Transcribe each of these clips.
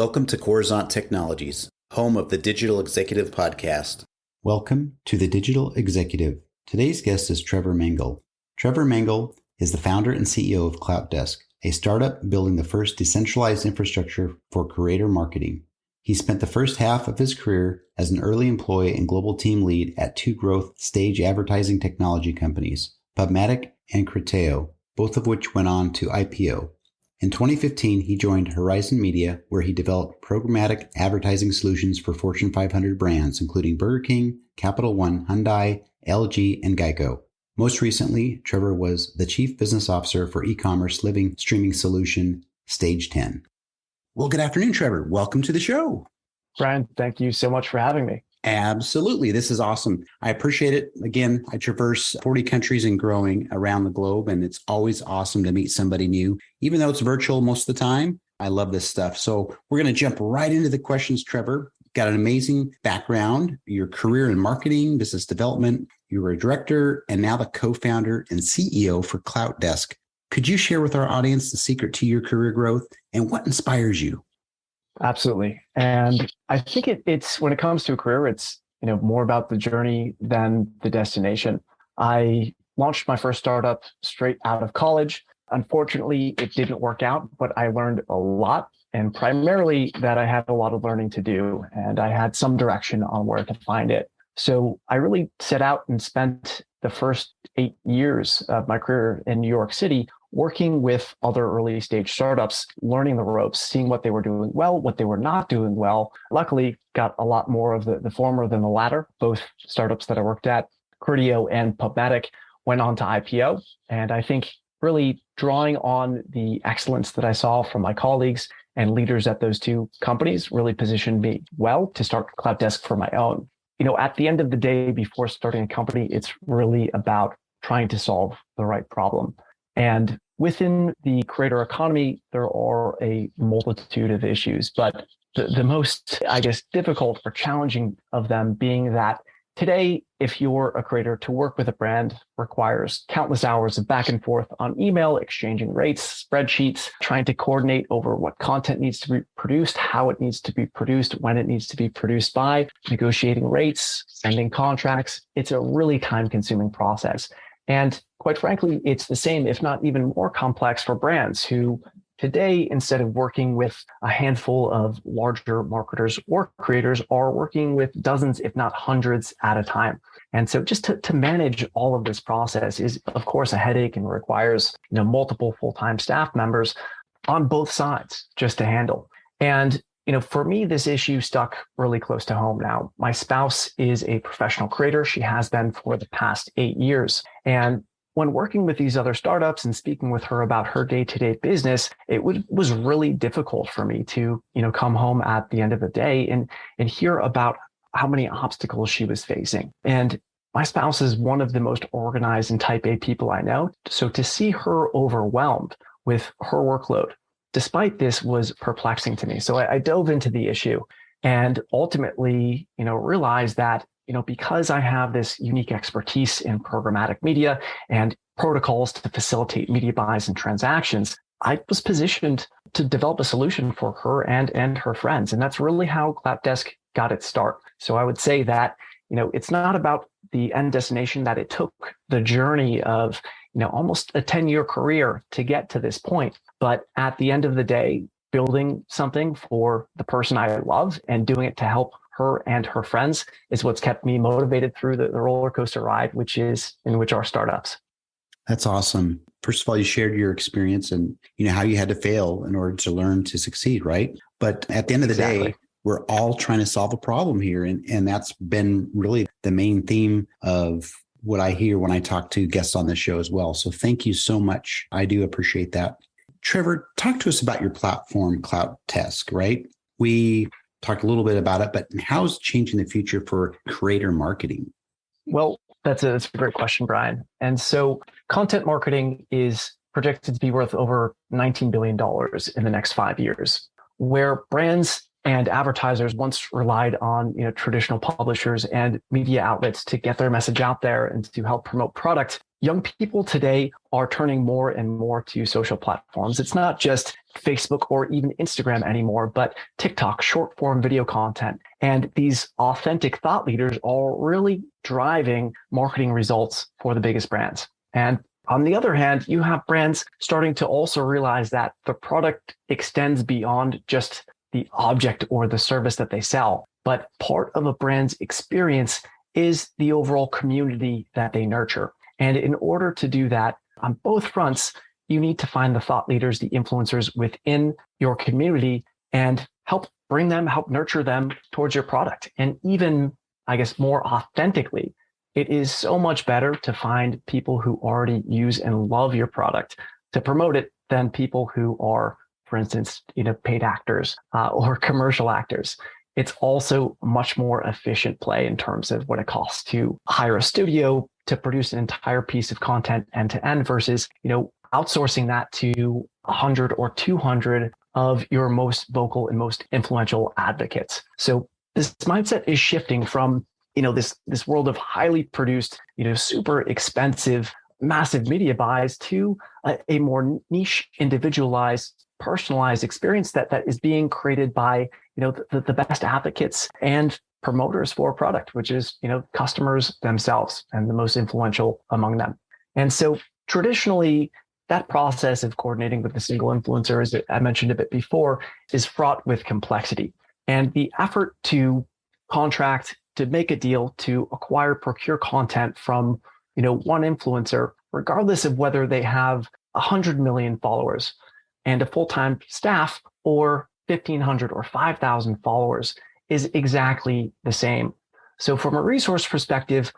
Welcome to Coruzant Technologies, home of the Digital Executive Podcast. Welcome to the Digital Executive. Today's guest is Trevor Mengel. Trevor Mengel is the founder and CEO of Cloutdesk, a startup building the first decentralized infrastructure for creator marketing. He spent the first half of his career as an early employee and global team lead at two growth stage advertising technology companies, PubMatic and Criteo, both of which went on to IPO. In 2015, he joined Horizon Media, where he developed programmatic advertising solutions for Fortune 500 brands, including Burger King, Capital One, Hyundai, LG, and Geico. Most recently, Trevor was the Chief Business Officer for e-commerce living streaming solution Stage 10. Well, good afternoon, Trevor. Welcome to the show. Brian, thank you so much for having me. Absolutely. This is awesome. I appreciate it. Again, I traverse 40 countries and growing around the globe, and it's always awesome to meet somebody new. Even though it's virtual most of the time, I love this stuff. So we're going to jump right into the questions, Trevor. Got an amazing background, your career in marketing, business development. You were a director and now the co-founder and CEO for Cloutdesk. Could you share with our audience the secret to your career growth and what inspires you? Absolutely. And I think it's when it comes to a career, it's more about the journey than the destination. I launched my first startup straight out of college. Unfortunately, it didn't work out, but I learned a lot, and primarily that I had a lot of learning to do, and I had some direction on where to find it. So I really set out and spent the first 8 years of my career in New York City working with other early stage startups, learning the ropes, seeing what they were doing well, what they were not doing well. Luckily, got a lot more of the former than the latter. Both startups that I worked at, Criteo and PubMatic, went on to IPO. And I think really drawing on the excellence that I saw from my colleagues and leaders at those two companies really positioned me well to start Cloutdesk for my own. At the end of the day, before starting a company, it's really about trying to solve the right problem. And within the creator economy, there are a multitude of issues, but the most, difficult or challenging of them being that today, if you're a creator, to work with a brand requires countless hours of back and forth on email, exchanging rates, spreadsheets, trying to coordinate over what content needs to be produced, how it needs to be produced, when it needs to be produced by, negotiating rates, sending contracts. It's a really time-consuming process. And quite frankly, it's the same, if not even more complex for brands who today, instead of working with a handful of larger marketers or creators, are working with dozens, if not hundreds at a time. And so just to manage all of this process is, of course, a headache and requires multiple full-time staff members on both sides just to handle. And for me, this issue stuck really close to home now. My spouse is a professional creator. She has been for the past 8 years. And when working with these other startups and speaking with her about her day-to-day business, it was really difficult for me to, come home at the end of the day and hear about how many obstacles she was facing. And my spouse is one of the most organized and type A people I know. So to see her overwhelmed with her workload, despite this, was perplexing to me. So I dove into the issue and ultimately, realized that, because I have this unique expertise in programmatic media and protocols to facilitate media buys and transactions, I was positioned to develop a solution for her and her friends. And that's really how Cloutdesk got its start. So I would say that, it's not about the end destination, that it took the journey of, almost a 10-year career to get to this point. But at the end of the day, building something for the person I love and doing it to help her and her friends is what's kept me motivated through the roller coaster ride, which are startups. That's awesome. First of all, you shared your experience and how you had to fail in order to learn to succeed, right? But at the end of the day, we're all trying to solve a problem here. And that's been really the main theme of what I hear when I talk to guests on this show as well. So thank you so much. I do appreciate that. Trevor, talk to us about your platform, Cloutdesk, right? We talked a little bit about it, but how is it changing the future for creator marketing? Well, that's a great question, Brian. And so content marketing is projected to be worth over $19 billion in the next 5 years, where brands and advertisers once relied on traditional publishers and media outlets to get their message out there and to help promote product. young people today are turning more and more to social platforms. It's not just Facebook or even Instagram anymore, but TikTok, short form video content. And these authentic thought leaders are really driving marketing results for the biggest brands. And on the other hand, you have brands starting to also realize that the product extends beyond just the object or the service that they sell, but part of a brand's experience is the overall community that they nurture. And in order to do that on both fronts, you need to find the thought leaders, the influencers within your community and help nurture them towards your product. And even, I guess, more authentically, it is so much better to find people who already use and love your product to promote it than people who are, for instance, paid actors or commercial actors. It's also a much more efficient play in terms of what it costs to hire a studio to produce an entire piece of content end to end versus, outsourcing that to 100 or 200 of your most vocal and most influential advocates. So this mindset is shifting from, this world of highly produced, super expensive, massive media buys to a more niche, individualized, personalized experience that is being created by, the best advocates and promoters for a product, which is, customers themselves and the most influential among them. And so traditionally, that process of coordinating with a single influencer, as I mentioned a bit before, is fraught with complexity. And the effort to contract, to make a deal, to acquire, procure content from, one influencer, regardless of whether they have 100 million followers and a full-time staff or 1,500 or 5,000 followers, is exactly the same. So from a resource perspective,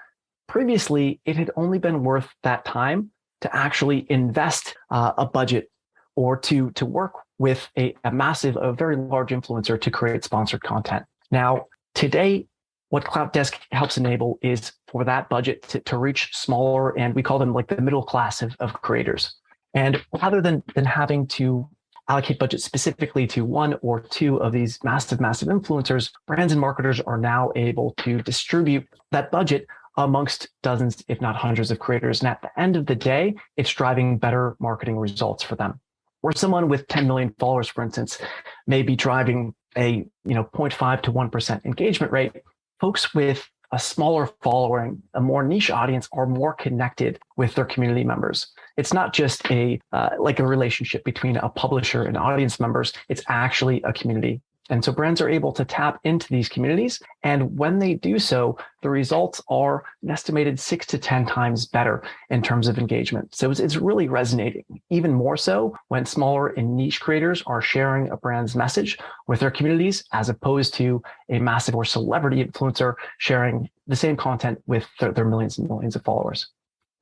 previously, it had only been worth that time to actually invest a budget or to work with a very large influencer to create sponsored content. Now, today, what Cloutdesk helps enable is for that budget to reach smaller, and we call them like the middle class of creators. And rather than having to allocate budget specifically to one or two of these massive influencers, brands and marketers are now able to distribute that budget amongst dozens, if not hundreds of creators. And at the end of the day, it's driving better marketing results for them. Where someone with 10 million followers, for instance, may be driving a 0.5 to 1% engagement rate, folks with a smaller following, a more niche audience, are more connected with their community members. It's not just like a relationship between a publisher and audience members. It's actually a community. And so brands are able to tap into these communities. And when they do so, the results are an estimated 6 to 10 times better in terms of engagement. So it's really resonating, even more so when smaller and niche creators are sharing a brand's message with their communities, as opposed to a massive or celebrity influencer sharing the same content with their millions and millions of followers.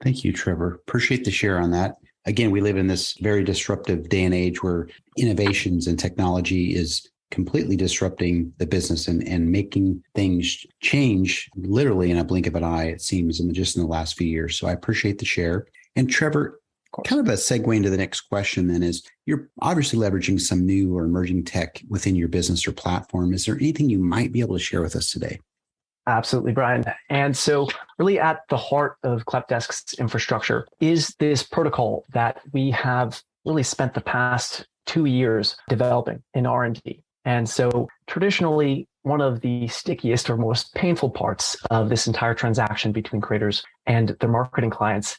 Thank you, Trevor. Appreciate the share on that. Again, we live in this very disruptive day and age where innovations and technology is completely disrupting the business and making things change literally in a blink of an eye, it seems, just in the last few years. So I appreciate the share. And Trevor, kind of a segue into the next question then is, you're obviously leveraging some new or emerging tech within your business or platform. Is there anything you might be able to share with us today? Absolutely, Brian. And so really at the heart of Cloutdesk's infrastructure is this protocol that we have really spent the past 2 years developing in R&D. And so traditionally, one of the stickiest or most painful parts of this entire transaction between creators and their marketing clients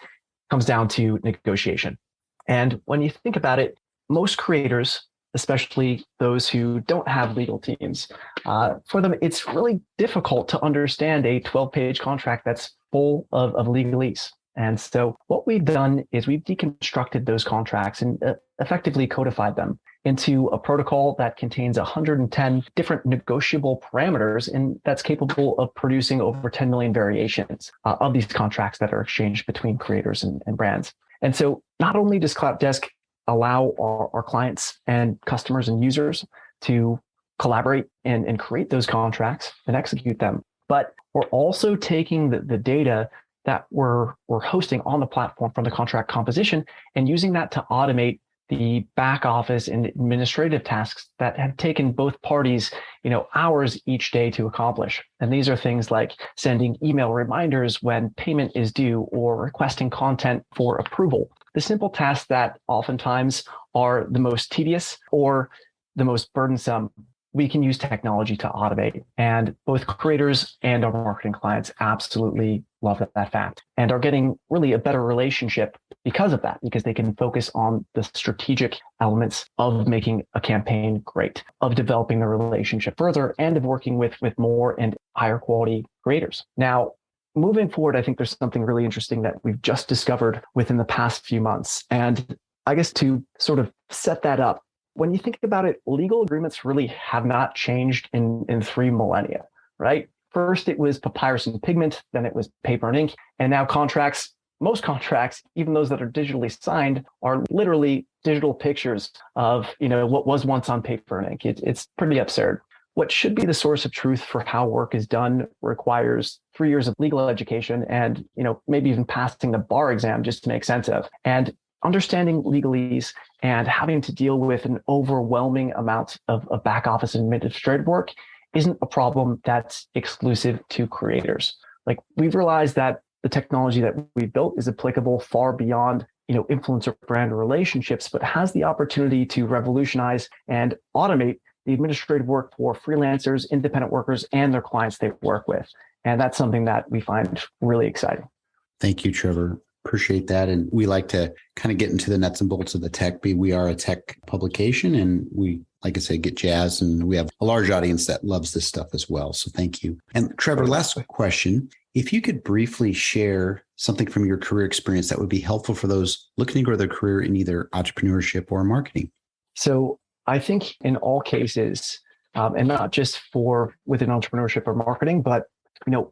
comes down to negotiation. And when you think about it, most creators, especially those who don't have legal teams, for them, it's really difficult to understand a 12-page contract that's full of legalese. And so what we've done is we've deconstructed those contracts and effectively codified them into a protocol that contains 110 different negotiable parameters, and that's capable of producing over 10 million variations of these contracts that are exchanged between creators and brands. And so not only does Cloutdesk allow our clients and customers and users to collaborate and create those contracts and execute them, but we're also taking the data that we're hosting on the platform from the contract composition and using that to automate the back office and administrative tasks that have taken both parties, hours each day to accomplish. And these are things like sending email reminders when payment is due or requesting content for approval. The simple tasks that oftentimes are the most tedious or the most burdensome, we can use technology to automate. And both creators and our marketing clients absolutely love that fact and are getting really a better relationship because of that, because they can focus on the strategic elements of making a campaign great, of developing the relationship further, and of working with more and higher quality creators. Now, moving forward, I think there's something really interesting that we've just discovered within the past few months. And I guess to sort of set that up, when you think about it, legal agreements really have not changed in 3 millennia, right? First, it was papyrus and pigment, then it was paper and ink, and now most contracts, even those that are digitally signed, are literally digital pictures of what was once on paper and ink. It's pretty absurd. What should be the source of truth for how work is done requires 3 years of legal education and maybe even passing the bar exam just to make sense of. And understanding legalese and having to deal with an overwhelming amount of back office and administrative work isn't a problem that's exclusive to creators. Like, we've realized that the technology that we've built is applicable far beyond influencer brand relationships, but has the opportunity to revolutionize and automate the administrative work for freelancers, independent workers, and their clients they work with. And that's something that we find really exciting. Thank you, Trevor. Appreciate that. And we like to kind of get into the nuts and bolts of the tech. We are a tech publication, and we, like I say, get jazzed, and we have a large audience that loves this stuff as well. So thank you. And Trevor, last question. If you could briefly share something from your career experience that would be helpful for those looking to grow their career in either entrepreneurship or marketing. So I think in all cases, and not just within entrepreneurship or marketing, but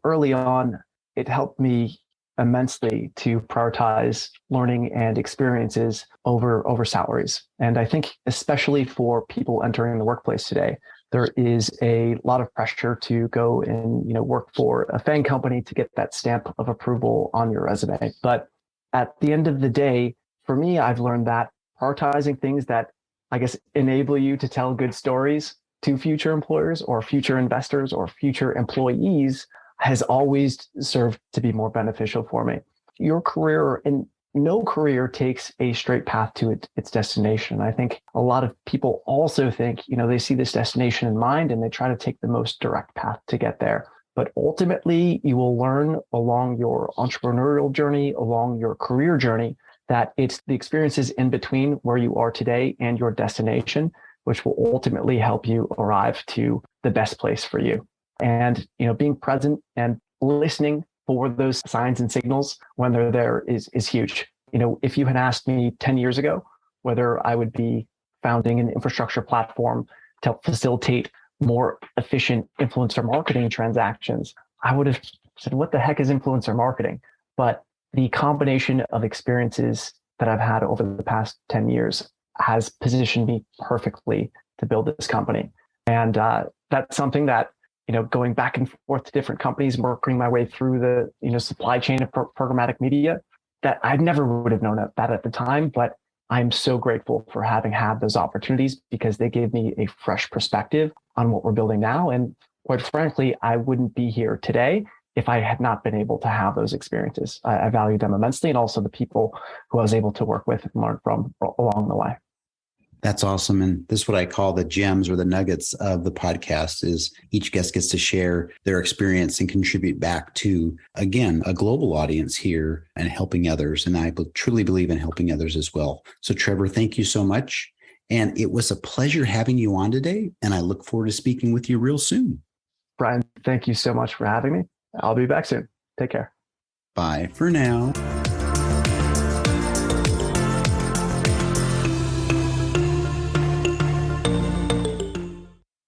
early on, it helped me immensely to prioritize learning and experiences over salaries. And I think especially for people entering the workplace today, there is a lot of pressure to go and work for a FANG company to get that stamp of approval on your resume. But at the end of the day, for me, I've learned that prioritizing things that I guess enable you to tell good stories to future employers or future investors or future employees has always served to be more beneficial for me. Your career, and no career takes a straight path to its destination. I think a lot of people also think, they see this destination in mind and they try to take the most direct path to get there. But ultimately, you will learn along your entrepreneurial journey, along your career journey, that it's the experiences in between where you are today and your destination, which will ultimately help you arrive to the best place for you. And, being present and listening for those signs and signals when they're there is huge. If you had asked me 10 years ago whether I would be founding an infrastructure platform to facilitate more efficient influencer marketing transactions, I would have said, what the heck is influencer marketing? But the combination of experiences that I've had over the past 10 years has positioned me perfectly to build this company. And that's something that, going back and forth to different companies, working my way through the supply chain of programmatic media, that I never would have known that at the time. But I'm so grateful for having had those opportunities because they gave me a fresh perspective on what we're building now. And quite frankly, I wouldn't be here today if I had not been able to have those experiences. I value them immensely, and also the people who I was able to work with and learn from along the way. That's awesome. And this is what I call the gems or the nuggets of the podcast is each guest gets to share their experience and contribute back to, again, a global audience here and helping others. And I truly believe in helping others as well. So Trevor, thank you so much. And it was a pleasure having you on today. And I look forward to speaking with you real soon. Brian, thank you so much for having me. I'll be back soon. Take care. Bye for now.